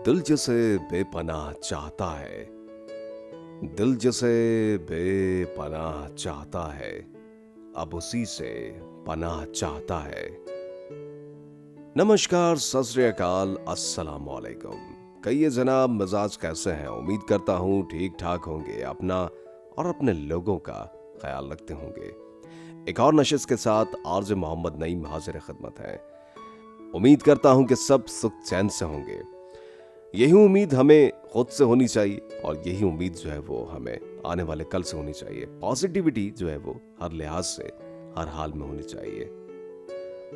दिल जिसे बेपनाह चाहता है, दिल जिसे बेपनाह चाहता है, अब उसी से पनाह चाहता है। नमस्कार, सत श्री अकाल, अस्सलाम वालेकुम। कहिए जनाब, मिजाज कैसे हैं? उम्मीद करता हूँ ठीक ठाक होंगे, अपना और अपने लोगों का ख्याल रखते होंगे। एक और नशिश के साथ आरजे मोहम्मद नईम हाजिर खिदमत है। उम्मीद करता हूँ कि सब सुख चैन से होंगे। यही उम्मीद हमें खुद से होनी चाहिए और यही उम्मीद जो है वो हमें आने वाले कल से होनी चाहिए। पॉजिटिविटी जो है वो हर लिहाज से हर हाल में होनी चाहिए।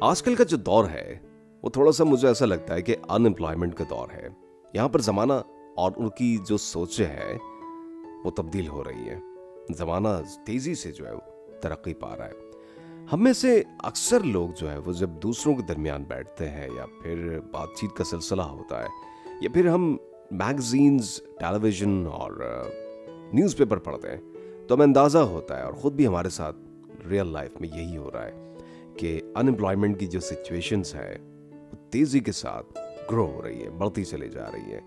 आजकल का जो दौर है वो थोड़ा सा मुझे ऐसा लगता है कि अनएम्प्लॉयमेंट का दौर है। यहाँ पर जमाना और उनकी जो सोचें है वो तब्दील हो रही है। जमाना तेजी से जो है वो तरक्की पा रहा है। हम में से अक्सर लोग जो है वो जब दूसरों के दरमियान बैठते हैं या फिर बातचीत का सिलसिला होता है या फिर हम मैगजीन्स, टेलीविजन और न्यूज़पेपर पढ़ते हैं तो हमें अंदाज़ा होता है, और ख़ुद भी हमारे साथ रियल लाइफ में यही हो रहा है कि अनएम्प्लॉयमेंट की जो सिचुएशंस है वो तेज़ी के साथ ग्रो हो रही है, बढ़ती चली जा रही है।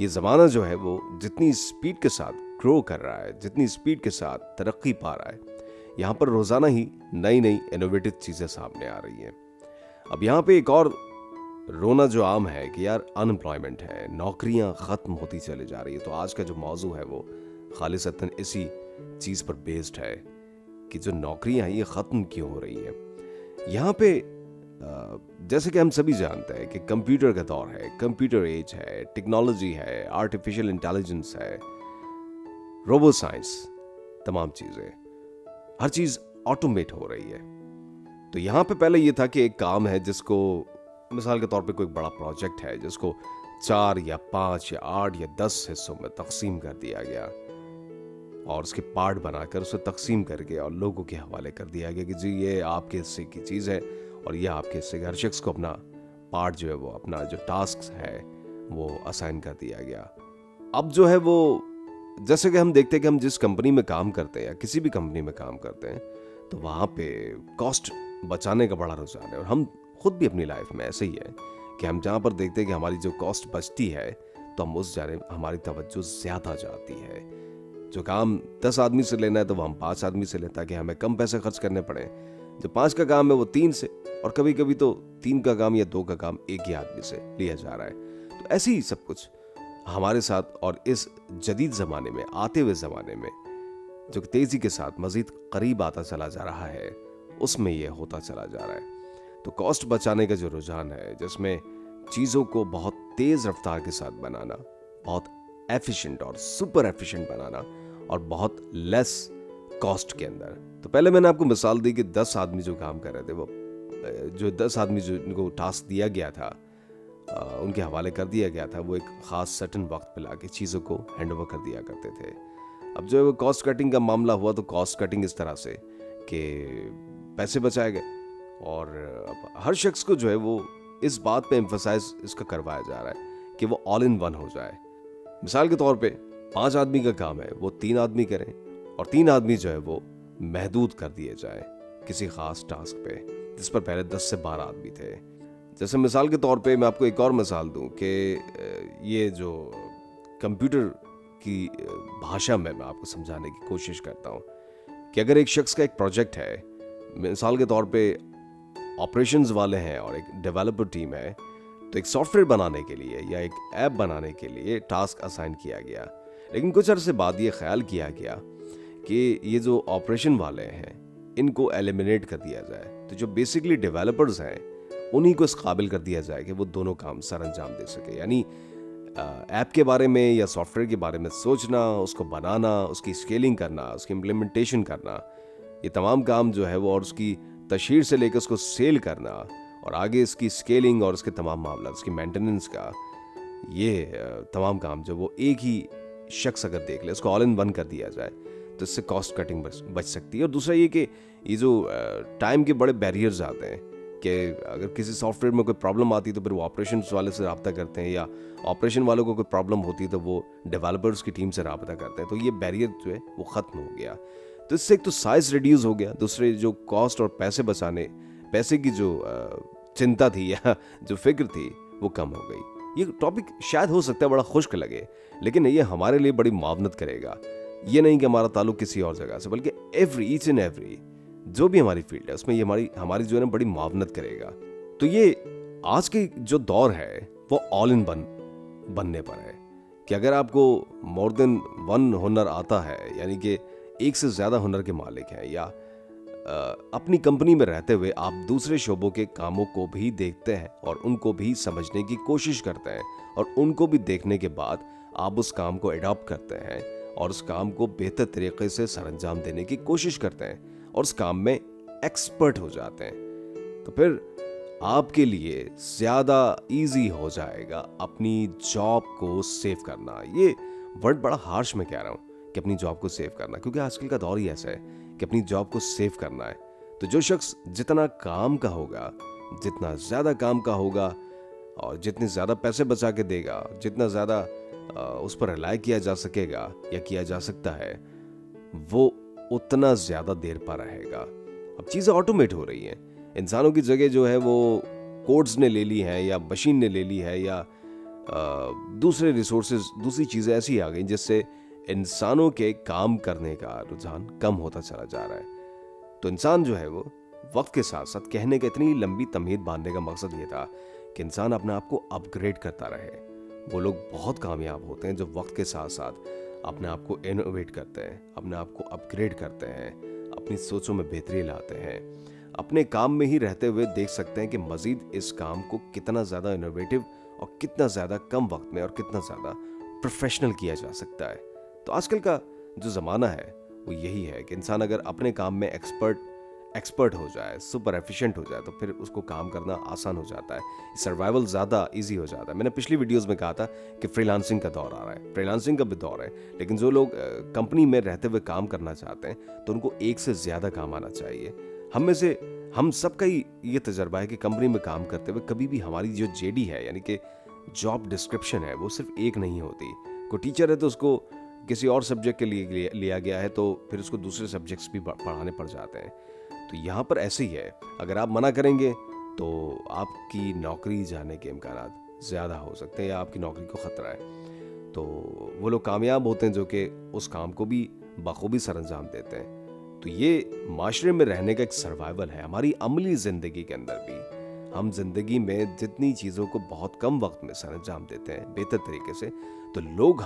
ये ज़माना जो है वो जितनी स्पीड के साथ ग्रो कर रहा है, जितनी स्पीड के साथ तरक्की पा रहा है, यहाँ पर रोज़ाना ही नई नई इनोवेटिव चीज़ें सामने आ रही हैं। अब यहाँ पे एक और रोना जो आम है कि यार अनएम्प्लॉयमेंट है, नौकरियां ख़त्म होती चली जा रही है। तो आज का जो मौजू है वो खालिसतन इसी चीज़ पर बेस्ड है कि जो नौकरियां हैं ये ख़त्म क्यों हो रही हैं। यहाँ पे जैसे कि हम सभी जानते हैं कि कंप्यूटर का दौर है, कंप्यूटर एज है, टेक्नोलॉजी है, आर्टिफिशियल इंटेलिजेंस है, रोबो साइंस, तमाम चीज़ें, हर चीज़ ऑटोमेट हो रही है। तो यहाँ पे पहले ये था कि एक काम है जिसको मिसाल के तौर पे कोई बड़ा प्रोजेक्ट है जिसको 4 या 5 या 8 या 10 हिस्सों में तकसीम कर दिया गया और उसके पार्ट बनाकर उसे तकसीम करके और लोगों के हवाले कर दिया गया कि जी ये आपके हिस्से की चीज़ है और ये आपके हिस्से, हर शख्स को अपना पार्ट जो है वो, अपना जो टास्क है वो असाइन कर दिया गया। अब जो है वो जैसे कि हम देखते हैं कि हम जिस कंपनी में काम करते हैं या किसी भी कंपनी में काम करते हैं तो वहाँ पे कॉस्ट बचाने का बड़ा रुझान है। और हम खुद भी अपनी लाइफ में ऐसे ही है कि हम जहाँ पर देखते हैं कि हमारी जो कॉस्ट बचती है तो हम उस जाने हमारी तवज्जो ज़्यादा जाती है। जो काम 10 आदमी से लेना है तो वो हम 5 आदमी से लें ताकि हमें कम पैसे खर्च करने पड़े। जो 5 का काम है वो 3 से, और कभी कभी तो 3 का काम या 2 का काम एक ही आदमी से लिया जा रहा है। तो ऐसे ही सब कुछ हमारे साथ और इस जदीद ज़माने में, आते हुए ज़माने में जो तेज़ी के साथ मज़ीद करीब आता चला जा रहा है, उसमें यह होता चला जा रहा है। तो कॉस्ट बचाने का जो रुझान है जिसमें चीज़ों को बहुत तेज़ रफ्तार के साथ बनाना, बहुत एफिशिएंट और सुपर एफिशिएंट बनाना और बहुत लेस कॉस्ट के अंदर। तो पहले मैंने आपको मिसाल दी कि 10 आदमी जो काम कर रहे थे, वो जो 10 आदमी जो इनको टास्क दिया गया था, उनके हवाले कर दिया गया था, वो एक ख़ास सर्टन वक्त पे लाके चीज़ों को हैंड ओवर कर दिया करते थे। अब जो है वो कॉस्ट कटिंग का मामला हुआ तो कॉस्ट कटिंग इस तरह से कि पैसे बचाए गए और अब हर शख्स को जो है वो इस बात पे एम्फसाइज इसका करवाया जा रहा है कि वो ऑल इन वन हो जाए। मिसाल के तौर पे 5 आदमी का काम है वो 3 आदमी करें और 3 आदमी जो है वो महदूद कर दिए जाए किसी खास टास्क पे जिस पर पहले 10 से 12 आदमी थे। जैसे मिसाल के तौर पे मैं आपको एक और मिसाल दूं कि ये जो कंप्यूटर की भाषा में मैं आपको समझाने की कोशिश करता हूँ कि अगर एक शख्स का एक प्रोजेक्ट है, मिसाल के तौर पे ऑपरेशंस वाले हैं और एक डेवलपर टीम है, तो एक सॉफ्टवेयर बनाने के लिए या एक ऐप बनाने के लिए टास्क असाइन किया गया। लेकिन कुछ अरसे बाद ये ख्याल किया गया कि ये जो ऑपरेशन वाले हैं इनको एलिमिनेट कर दिया जाए, तो जो बेसिकली डेवलपर्स हैं उन्हीं को इस काबिल कर दिया जाए कि वो दोनों काम सर अंजाम दे सके। यानी ऐप के बारे में या सॉफ्टवेयर के बारे में सोचना, उसको बनाना, उसकी स्केलिंग करना, उसकी इम्प्लीमेंटेशन करना, ये तमाम काम जो है वो, और उसकी तशहीर से लेकर उसको सेल करना और आगे इसकी स्केलिंग और उसके तमाम मामला, उसकी मेंटेनेंस का, ये तमाम काम जो वो एक ही शख्स अगर देख ले, उसको ऑल इन वन कर दिया जाए तो इससे कॉस्ट कटिंग बच सकती है। और दूसरा ये कि ये जो टाइम के बड़े बैरियर्स आते हैं कि अगर किसी सॉफ्टवेयर में कोई प्रॉब्लम आती है तो फिर वो ऑपरेशन वाले से रब्ता करते हैं, या ऑपरेशन वालों को कोई प्रॉब्लम होती है तो वो डेवलपर्स की टीम से रब्ता करते हैं। तो ये बैरियर जो है वो ख़त्म हो गया। तो इससे एक तो साइज रिड्यूस हो गया, दूसरे जो कॉस्ट और पैसे बचाने, पैसे की जो चिंता थी या जो फिक्र थी वो कम हो गई। ये टॉपिक शायद हो सकता है बड़ा खुश्क लगे, लेकिन ये हमारे लिए बड़ी मावनत करेगा। ये नहीं कि हमारा ताल्लुक किसी और जगह से, बल्कि ईच एंड एवरी जो भी हमारी फील्ड है उसमें ये हमारी जो है ना बड़ी मावनत करेगा। तो ये आज की जो दौर है वो ऑल इन वन बनने पर है कि अगर आपको मोर देन वन हुनर आता है, यानी कि एक से ज़्यादा हुनर के मालिक हैं, या अपनी कंपनी में रहते हुए आप दूसरे शोबों के कामों को भी देखते हैं और उनको भी समझने की कोशिश करते हैं, और उनको भी देखने के बाद आप उस काम को एडॉप्ट करते हैं और उस काम को बेहतर तरीके से सरअंजाम देने की कोशिश करते हैं और उस काम में एक्सपर्ट हो जाते हैं, तो फिर आपके लिए ज़्यादा इजी हो जाएगा अपनी जॉब को सेव करना। ये वर्ड बड़ा हार्श में कह रहा हूँ कि अपनी जॉब को सेव करना, क्योंकि आजकल का दौर ही ऐसा है कि अपनी जॉब को सेव करना है। तो जो शख्स जितना काम का होगा, जितना ज़्यादा काम का होगा और जितने ज़्यादा पैसे बचा के देगा, जितना ज़्यादा उस पर रिलाय किया जा सकेगा या किया जा सकता है, वो उतना ज़्यादा देर पर रहेगा। अब चीज़ें ऑटोमेट हो रही हैं, इंसानों की जगह जो है वो कोड्स ने ले ली है, या मशीन ने ले ली है, या दूसरे रिसोर्सेज, दूसरी चीज़ें ऐसी आ गई जिससे इंसानों के काम करने का रुझान कम होता चला जा रहा है। तो इंसान जो है वो वक्त के साथ साथ, कहने का इतनी लंबी तमहीद बांधने का मकसद ये था कि इंसान अपने आप को अपग्रेड करता रहे। वो लोग बहुत कामयाब होते हैं जो वक्त के साथ साथ अपने आप को इनोवेट करते हैं, अपने आप को अपग्रेड करते हैं, अपनी सोचों में बेहतरी लाते हैं। अपने काम में ही रहते हुए देख सकते हैं कि मजीद इस काम को कितना ज़्यादा इनोवेटिव और कितना ज़्यादा कम वक्त में और कितना ज़्यादा प्रोफेशनल किया जा सकता है। तो आजकल का जो ज़माना है वो यही है कि इंसान अगर अपने काम में एक्सपर्ट हो जाए, सुपर एफिशिएंट हो जाए, तो फिर उसको काम करना आसान हो जाता है, सर्वाइवल ज़्यादा इजी हो जाता है। मैंने पिछली वीडियोस में कहा था कि फ्रीलांसिंग का दौर आ रहा है, फ्रीलांसिंग का भी दौर है, लेकिन जो लोग कंपनी में रहते हुए काम करना चाहते हैं तो उनको एक से ज़्यादा काम आना चाहिए। हम सबका ही ये तजर्बा है कि कंपनी में काम करते हुए कभी भी हमारी जो जेडी है, यानी कि जॉब डिस्क्रिप्शन है, वो सिर्फ एक नहीं होती। कोई टीचर है तो उसको किसी और सब्जेक्ट के लिए लिया गया है, तो फिर उसको दूसरे सब्जेक्ट्स भी पढ़ाने पड़ जाते हैं। तो यहाँ पर ऐसे ही है, अगर आप मना करेंगे तो आपकी नौकरी जाने के इम्कान ज़्यादा हो सकते हैं या आपकी नौकरी को ख़तरा है। तो वो लोग कामयाब होते हैं जो कि उस काम को भी बखूबी सरअंजाम देते हैं। तो ये माशरे में रहने का एक सर्वाइवल है। हमारी अमली ज़िंदगी के अंदर भी हम जिंदगी में जितनी चीज़ों को बहुत कम वक्त में सरअंजाम देते हैं बेहतर तरीके से, तो लोग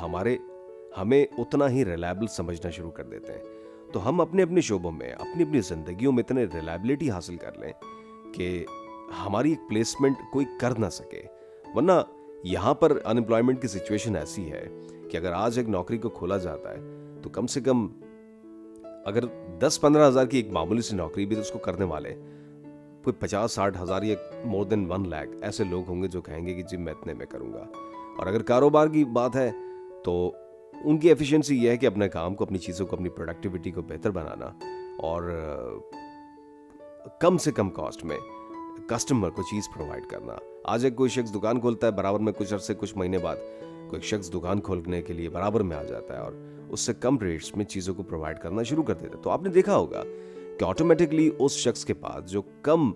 हमें उतना ही रिलायबल समझना शुरू कर देते हैं। तो हम अपने अपने शोबों में, अपनी अपनी ज़िंदगियों में इतने रिलायबिलिटी हासिल कर लें कि हमारी एक प्लेसमेंट कोई कर ना सके। वरना यहाँ पर अनएम्प्लॉयमेंट की सिचुएशन ऐसी है कि अगर आज एक नौकरी को खोला जाता है तो कम से कम अगर 10-15 हज़ार की एक मामूली सी नौकरी भी, तो उसको करने वाले कोई 50-60 हज़ार या मोर देन 1 लाख ऐसे लोग होंगे जो कहेंगे कि जी मैं इतने में करूँगा। और अगर कारोबार की बात है तो उनकी एफिशिएंसी ये है कि अपने काम को, अपनी चीज़ों को, अपनी प्रोडक्टिविटी को बेहतर बनाना और कम से कम कॉस्ट में कस्टमर को चीज़ प्रोवाइड करना। आज एक कोई शख्स दुकान खोलता है, बराबर में कुछ अरसे, कुछ महीने बाद कोई शख्स दुकान खोलने के लिए बराबर में आ जाता है और उससे कम रेट्स में चीज़ों को प्रोवाइड करना शुरू कर देता है। तो आपने देखा होगा कि ऑटोमेटिकली उस शख्स के पास जो कम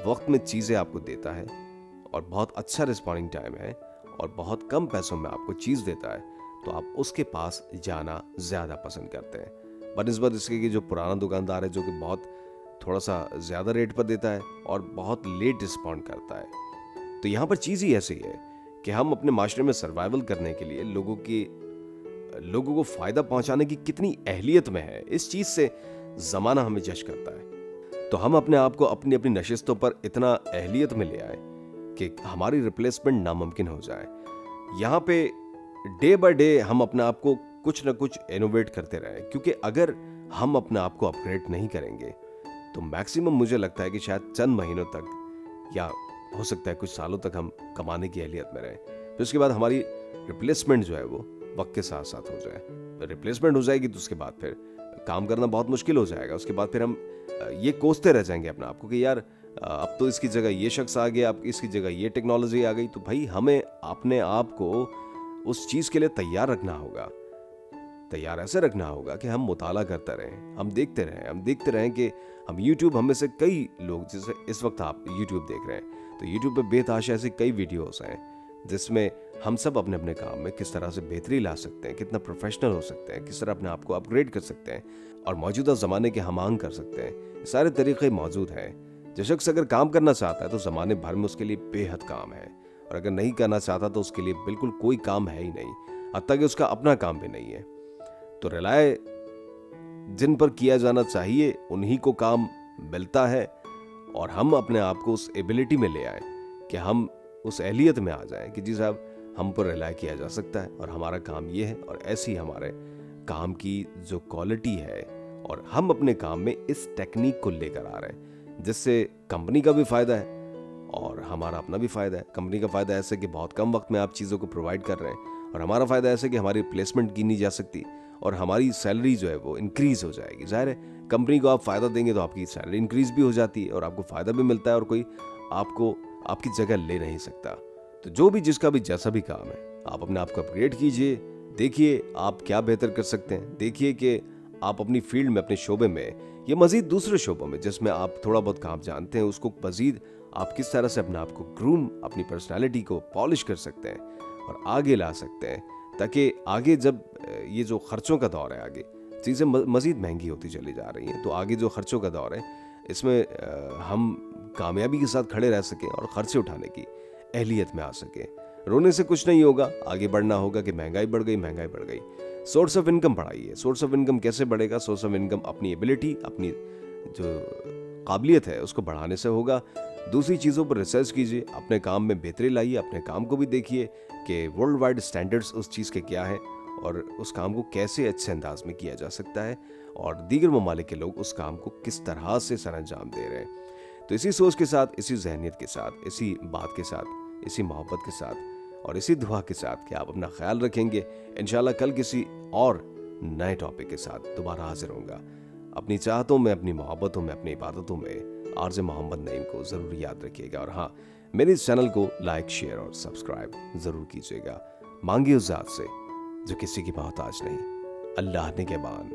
वक्त में चीज़ें आपको देता है और बहुत अच्छा रिस्पॉन्डिंग टाइम है और बहुत कम पैसों में आपको चीज़ देता है, तो आप उसके पास जाना ज़्यादा पसंद करते हैं बनिस्बत इसके कि जो पुराना दुकानदार है जो कि बहुत थोड़ा सा ज़्यादा रेट पर देता है और बहुत लेट रिस्पॉन्ड करता है। तो यहाँ पर चीज़ ही ऐसी है कि हम अपने माशरे में सर्वाइवल करने के लिए लोगों को फ़ायदा पहुँचाने की कितनी अहलियत में है, इस चीज़ से ज़माना हमें जज करता है। तो हम अपने आप को अपनी अपनी नशिस्तों पर इतना अहलियत में ले आए कि हमारी रिप्लेसमेंट नामुमकिन हो जाए। यहाँ पे डे बाय डे हम अपने आप को कुछ ना कुछ इनोवेट करते रहें, क्योंकि अगर हम अपने आप को अपग्रेड नहीं करेंगे तो मैक्सिमम मुझे लगता है कि शायद चंद महीनों तक या हो सकता है कुछ सालों तक हम कमाने की अहलियत में रहें। फिर उसके बाद हमारी रिप्लेसमेंट जो है वो वक्त के साथ साथ हो जाए। रिप्लेसमेंट हो जाएगी तो उसके बाद फिर काम करना बहुत मुश्किल हो जाएगा। उसके बाद फिर हम ये कोसते रह जाएंगे अपने आप को कि यार अब तो इसकी जगह ये शख्स आ गया, अब इसकी जगह ये टेक्नोलॉजी आ गई। तो भाई हमें अपने आप को उस चीज़ के लिए तैयार रखना होगा, तैयार ऐसे रखना होगा कि हम मुताला करते रहें, हम देखते रहें कि हम YouTube, हमें से कई लोग, जैसे इस वक्त आप YouTube देख रहे हैं तो YouTube पे बेतहाशा ऐसे कई वीडियोस हैं जिसमें हम सब अपने अपने काम में किस तरह से बेहतरी ला सकते हैं, कितना प्रोफेशनल हो सकते हैं, किस तरह अपने आप को अपग्रेड कर सकते हैं और मौजूदा ज़माने के हम आंग कर सकते हैं। सारे तरीक़े मौजूद हैं। जो शख्स अगर काम करना चाहता है तो ज़माने भर में उसके लिए बेहद काम है, और अगर नहीं करना चाहता तो उसके लिए बिल्कुल कोई काम है ही नहीं, हत्ता कि उसका अपना काम भी नहीं है। तो रिलाय जिन पर किया जाना चाहिए उन्हीं को काम मिलता है, और हम अपने आप को उस एबिलिटी में ले आए कि हम उस एहलियत में आ जाएं कि जी साहब हम पर रिलाय किया जा सकता है और हमारा काम ये है, और ऐसी हमारे काम की जो क्वालिटी है और हम अपने काम में इस टेक्निक को लेकर आ रहे हैं, जिससे कंपनी का भी फ़ायदा है और हमारा अपना भी फ़ायदा है। कंपनी का फ़ायदा ऐसे कि बहुत कम वक्त में आप चीज़ों को प्रोवाइड कर रहे हैं, और हमारा फ़ायदा ऐसे कि हमारी प्लेसमेंट गिनी जा सकती और हमारी सैलरी जो है वो इंक्रीज़ हो जाएगी। ज़ाहिर है कंपनी को आप फ़ायदा देंगे तो आपकी सैलरी इंक्रीज़ भी हो जाती है और आपको फ़ायदा भी मिलता है, और कोई आपको आपकी जगह ले नहीं सकता। तो जो भी जिसका भी जैसा भी काम है, आप अपने आप को अपग्रेड कीजिए, देखिए आप क्या बेहतर कर सकते हैं, देखिए कि आप अपनी फील्ड में, अपने शोबे में या मज़ीद दूसरे शोबों में जिसमें आप थोड़ा बहुत काम जानते हैं, उसको मज़ीद आप किस तरह से अपने आप को ग्रूम, अपनी पर्सनैलिटी को पॉलिश कर सकते हैं और आगे ला सकते हैं, ताकि आगे जब ये जो खर्चों का दौर है, आगे चीज़ें मज़ीद महंगी होती चली जा रही हैं, तो आगे जो खर्चों का दौर है इसमें हम कामयाबी के साथ खड़े रह सकें और खर्चे उठाने की एहलियत में आ सकें। रोने से कुछ नहीं होगा, आगे बढ़ना होगा कि महंगाई बढ़ गई, महंगाई बढ़ गई। सोर्स ऑफ इनकम बढ़ाइए। सोर्स ऑफ इनकम कैसे बढ़ेगा? सोर्स ऑफ इनकम अपनी एबिलिटी, अपनी जो काबिलियत है उसको बढ़ाने से होगा। दूसरी चीज़ों पर रिसर्च कीजिए, अपने काम में बेहतरी लाइए, अपने काम को भी देखिए कि वर्ल्ड वाइड स्टैंडर्ड्स उस चीज़ के क्या है और उस काम को कैसे अच्छे अंदाज में किया जा सकता है, और दीगर ममालिक के लोग उस काम को किस तरह से सरअंजाम दे रहे हैं। तो इसी सोच के साथ, इसी जहनियत के साथ, इसी बात के साथ, इसी मोहब्बत के साथ और इसी दुआ के साथ कि आप अपना ख्याल रखेंगे, इंशाल्लाह कल किसी और नए टॉपिक के साथ दोबारा हाजिर होऊंगा। अपनी चाहतों में, अपनी मोहब्बतों में, अपनी इबादतों में आरजे मोहम्मद नईम को ज़रूर याद रखिएगा, और हाँ, मेरे इस चैनल को लाइक, शेयर और सब्सक्राइब ज़रूर कीजिएगा। मांगिए उस ज़ात से जो किसी की मोहताज नहीं, अल्लाह ने के बान।